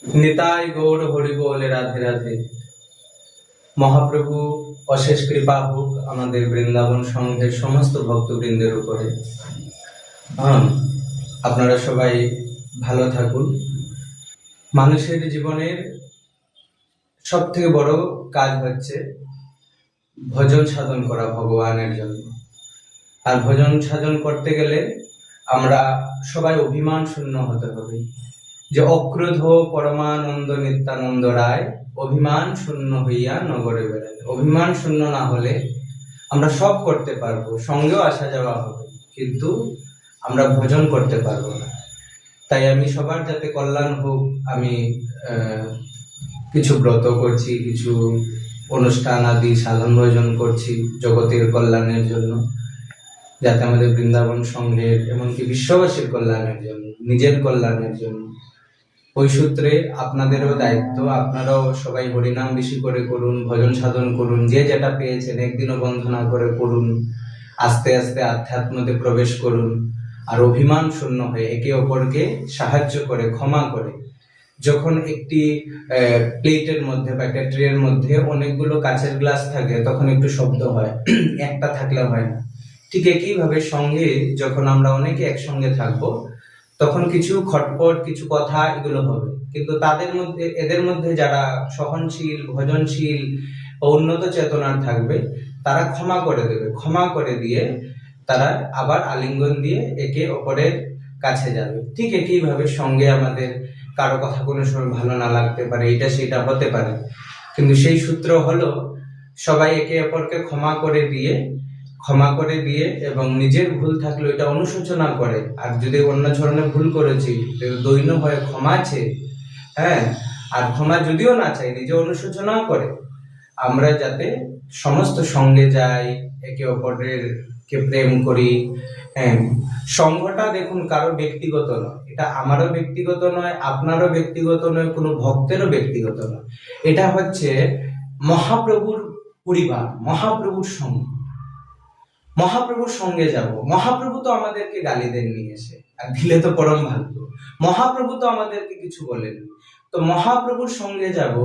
নিতাই গৌর হরি বলে রাধে রাধে। মহাপ্রভু অশেষ কৃপা হোক আমাদের বৃন্দাবন সংঘের সমস্ত ভক্তবৃন্দের উপরে। আপনারা সবাই ভালো থাকুন। মানুষের জীবনের সব থেকে বড় কাজ হচ্ছে ভজন সাধন করা ভগবানের জন্য। আর ভজন সাধন করতে গেলে আমরা সবাই অভিমান শূন্য হতে হবে। যে অক্রোধ পরমানন্দ নিত্যানন্দ রায় অভিমান শূন্য হইয়া নগরে বেড়ায়। অভিমান শূন্য না হলে আমরা সব করতে পারবো, সঙ্গেও আসা যাওয়া হবে, কিন্তু আমরা ভজন করতে পারবো না। তাই আমি সবার যাতে কল্যাণ হোক, আমি কিছু ব্রত করছি, কিছু অনুষ্ঠান আদি সাধন ভজন করছি জগতের কল্যাণের জন্য, যাতে আমাদের বৃন্দাবন সংঘের এমনকি বিশ্ববাসীর কল্যাণের জন্য, নিজের কল্যাণের জন্য। ওই সূত্রে আপনাদেরও দায়িত্ব, আপনারাও সবাই হরিনাম বেশি করে করুন, ভজন সাধন করুন, যে যেটা পেয়েছেন একদিনও বন্ধ না করে করুন, আস্তে আস্তে আধ্যাত্মতে প্রবেশ করুন। আর অভিমান শূন্য হয়ে একে অপরকে সাহায্য করে, ক্ষমা করে। যখন একটি প্লেটের মধ্যে বা একটা ট্রের মধ্যে অনেকগুলো কাচের গ্লাস থাকে তখন একটু শব্দ হয়, একটা থাকলে হয় না। ঠিক একইভাবে সঙ্গে যখন আমরা অনেকে একসঙ্গে থাকবো তখন কিছু খটপট, কিছু কথা এগুলো হবে, কিন্তু এদের মধ্যে যারা সহনশীল, ভজনশীল ও উন্নত চেতনার থাকবে তারা ক্ষমা করে দেবে। ক্ষমা করে দিয়ে তারা আবার আলিঙ্গন দিয়ে একে অপরের কাছে যাবে। ঠিক একইভাবে সঙ্গে আমাদের কারো কথা কোনো সময় ভালো না লাগতে পারে, এটা সেটা হতে পারে, কিন্তু সেই সূত্র হলো সবাই একে অপরকে ক্ষমা করে দিয়ে এবং নিজের ভুল থাকলে এটা অনুশোচনা করে। আর যদি অন্য ধরনের ভুল করেছি দৈন্য ভয়ে ক্ষমা আছে, আর ক্ষমা যদিও না চাই নিজে অনুশোচনা করে। আমরা যাতে সমস্ত সঙ্গে যাই, একে অপরের কে প্রেম করি। সংঘটা দেখুন কারো ব্যক্তিগত নয়, এটা আমারও ব্যক্তিগত নয়, আপনারও ব্যক্তিগত নয়, কোনো ভক্তেরও ব্যক্তিগত নয়। এটা হচ্ছে মহাপ্রভুর পরিবার, মহাপ্রভুর সঙ্গ। মহাপ্রভুর সঙ্গে যাব। মহাপ্রভু তো আমাদেরকে গালি দেননি এসে, আর দিলে তো পরম ভাগ্য। মহাপ্রভু তো আমাদেরকে কিছু বলেননি। তো মহাপ্রভুর সঙ্গে যাব,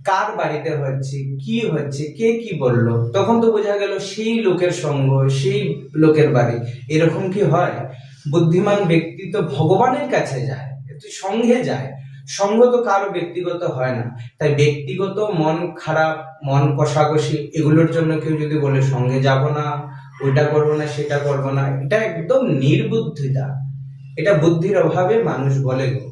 কার বাড়িতে হচ্ছে, কি হচ্ছে, কে কি বললো, তখন তো বোঝা গেল সেই লোকের সঙ্গ, সেই লোকের বাড়ি। এরকম কি হয়? বুদ্ধিমান ব্যক্তি তো ভগবানের কাছে যায়, সঙ্গে যায়। সঙ্গ তো কারো ব্যক্তিগত হয় না। তাই ব্যক্তিগত মন খারাপ, মন কষাকষি এগুলোর জন্য কেউ যদি বলে সঙ্গে যাব না, ওইটা করবো না, সেটা করবো না, এটা একদম নির্বুদ্ধিতা। এটা বুদ্ধির অভাবে মানুষ বলে গো।